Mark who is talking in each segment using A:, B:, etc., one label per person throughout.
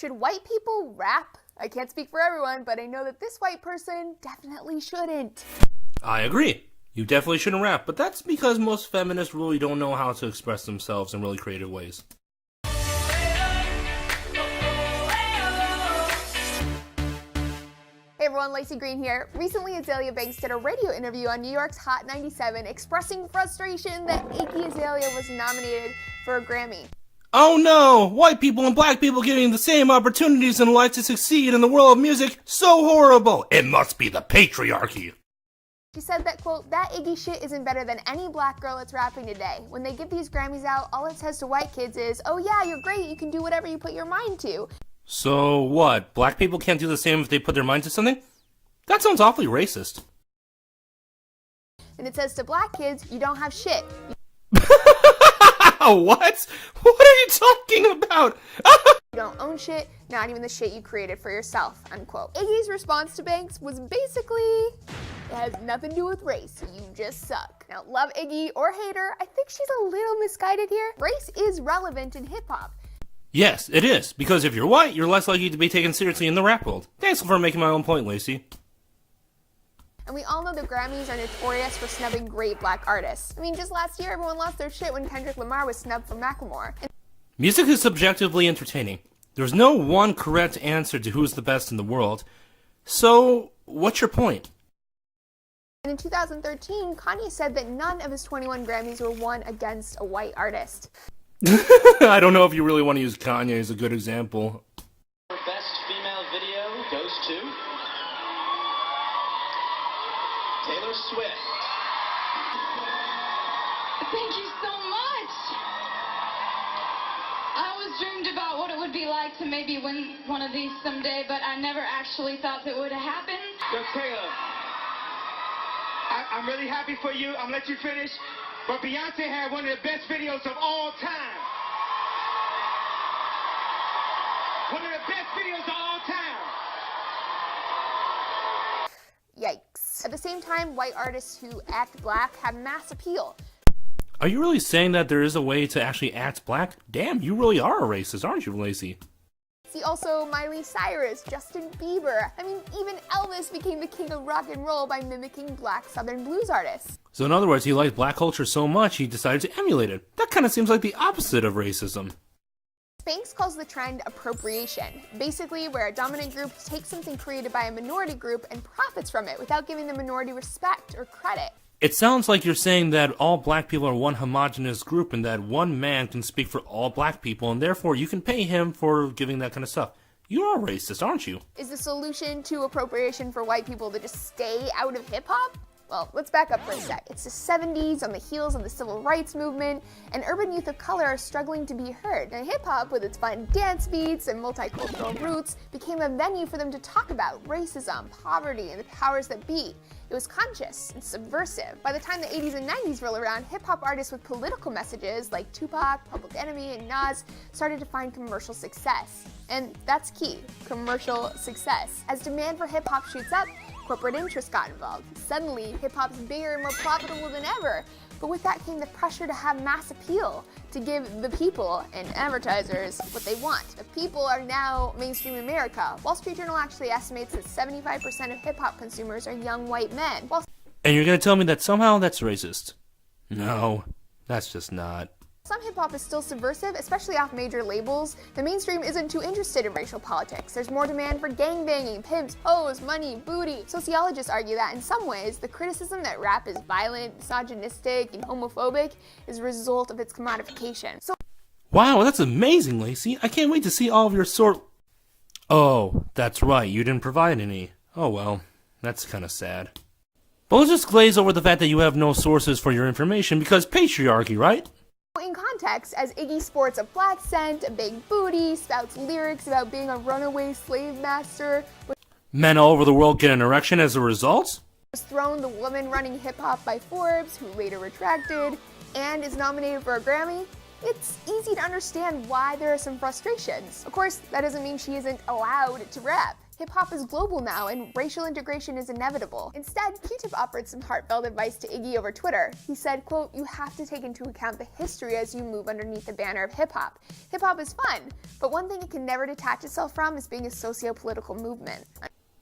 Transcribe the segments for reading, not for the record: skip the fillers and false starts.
A: Should white people rap? I can't speak for everyone, but I know that this white person definitely shouldn't.
B: I agree. You definitely shouldn't rap, but that's because most feminists really don't know how to express themselves in really creative ways.
A: Hey everyone, Laci Green here. Recently, Azalea Banks did a radio interview on New York's Hot 97 expressing frustration that Iggy Azalea was nominated for a Grammy.
B: Oh no! White people and black people getting the same opportunities in life to succeed in the world of music? So horrible! It must be the patriarchy.
A: She said that, quote, that Iggy shit isn't better than any black girl that's rapping today. When they give these Grammys out, all it says to white kids is, oh yeah, you're great, you can do whatever you put your mind to.
B: So what? Black people can't do the same if they put their mind to something? That sounds awfully racist.
A: And it says to black kids, you don't have shit.
B: What? What are you talking about?
A: You don't own shit, not even the shit you created for yourself, unquote. Iggy's response to Banks was basically, it has nothing to do with race, you just suck. Now, love Iggy or hate her, I think she's a little misguided here. Race is relevant in hip-hop.
B: Yes, it is, because if you're white, you're less likely to be taken seriously in the rap world. Thanks for making my own point, Laci.
A: And we all know the Grammys are notorious for snubbing great black artists. I mean, just last year, everyone lost their shit when Kendrick Lamar was snubbed for Macklemore.
B: Music is subjectively entertaining. There's no one correct answer to who's the best in the world. So, what's your point?
A: And in 2013, Kanye said that none of his 21 Grammys were won against a white artist.
B: I don't know if you really want to use Kanye as a good example.
C: Best female video goes to Taylor Swift.
D: Thank you so much. I always dreamed about what it would be like to maybe win one of these someday, but I never actually thought that would happen.
E: Yo, Taylor, I'm really happy for you. I'm gonna let you finish. But Beyonce had one of the best videos of all time. One of the best videos of all time.
A: Yikes. At the same time, white artists who act black have mass appeal.
B: Are you really saying that there is a way to actually act black? Damn, you really are a racist, aren't you, Laci?
A: See also Miley Cyrus, Justin Bieber. I mean, even Elvis became the king of rock and roll by mimicking black Southern blues artists.
B: So in other words, he liked black culture so much he decided to emulate it. That kind of seems like the opposite of racism.
A: Banks calls the trend appropriation, basically where a dominant group takes something created by a minority group and profits from it without giving the minority respect or credit.
B: It sounds like you're saying that all black people are one homogenous group and that one man can speak for all black people and therefore you can pay him for giving that kind of stuff. You are racist, aren't you?
A: Is the solution to appropriation for white people to just stay out of hip-hop? Well, let's back up for a sec. It's the 70s, on the heels of the civil rights movement, and urban youth of color are struggling to be heard. And hip-hop, with its fun dance beats and multicultural roots, became a venue for them to talk about racism, poverty, and the powers that be. It was conscious and subversive. By the time the 80s and 90s roll around, hip-hop artists with political messages like Tupac, Public Enemy, and Nas started to find commercial success. And that's key, commercial success. As demand for hip-hop shoots up, corporate interests got involved. Suddenly, hip-hop's bigger and more profitable than ever. But with that came the pressure to have mass appeal, to give the people and advertisers what they want. The people are now mainstream America. Wall Street Journal actually estimates that 75% of hip-hop consumers are young white men.
B: And you're gonna tell me that somehow that's racist? No, that's just not.
A: Some hip-hop is still subversive, especially off major labels. The mainstream isn't too interested in racial politics. There's more demand for gangbanging, pimps, hoes, money, booty. Sociologists argue that in some ways, the criticism that rap is violent, misogynistic, and homophobic is a result of its commodification.
B: Wow, that's amazing, Laci. I can't wait to see all of your Oh, that's right, you didn't provide any. Oh well, that's kinda sad. But let's just glaze over the fact that you have no sources for your information because patriarchy, right?
A: In context, as Iggy sports a black scent, a big booty, spouts lyrics about being a runaway slave master,
B: Men all over the world get an erection as a result?
A: was thrown the woman running hip-hop by Forbes, who later retracted, and is nominated for a Grammy, it's easy to understand why there are some frustrations. Of course, that doesn't mean she isn't allowed to rap. Hip-hop is global now, and racial integration is inevitable. Instead, Q-Tip offered some heartfelt advice to Iggy over Twitter. He said, quote, "You have to take into account the history as you move underneath the banner of hip-hop. Hip-hop is fun, but one thing it can never detach itself from is being a socio-political movement."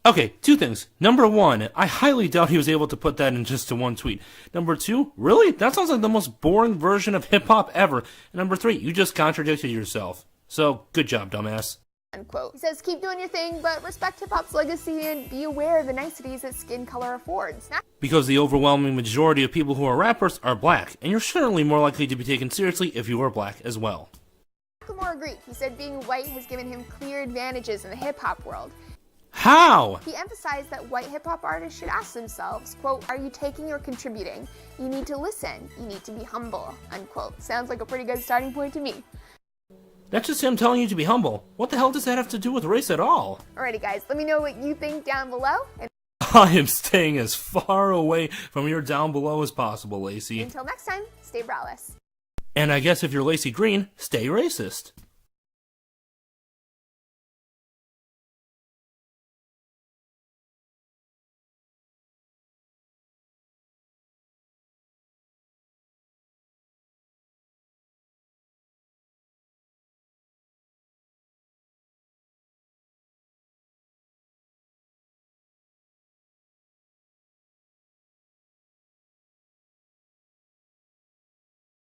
B: Okay, two things. Number one, I highly doubt he was able to put that in just one tweet. Number two, really? That sounds like the most boring version of hip-hop ever. And number three, you just contradicted yourself. So, good job, dumbass.
A: Unquote. He says, keep doing your thing, but respect hip-hop's legacy and be aware of the niceties that skin color affords.
B: Because the overwhelming majority of people who are rappers are black, and you're certainly more likely to be taken seriously if you are black as well.
A: Macklemore agreed. He said being white has given him clear advantages in the hip-hop world.
B: How?
A: He emphasized that white hip-hop artists should ask themselves, quote, "Are you taking or contributing? You need to listen. You need to be humble," unquote. Sounds like a pretty good starting point to me.
B: That's just him telling you to be humble. What the hell does that have to do with race at all?
A: Alrighty guys, let me know what you think down below. And
B: I am staying as far away from your down below as possible, Laci.
A: until next time, stay braless.
B: And I guess if you're Laci Green, stay racist.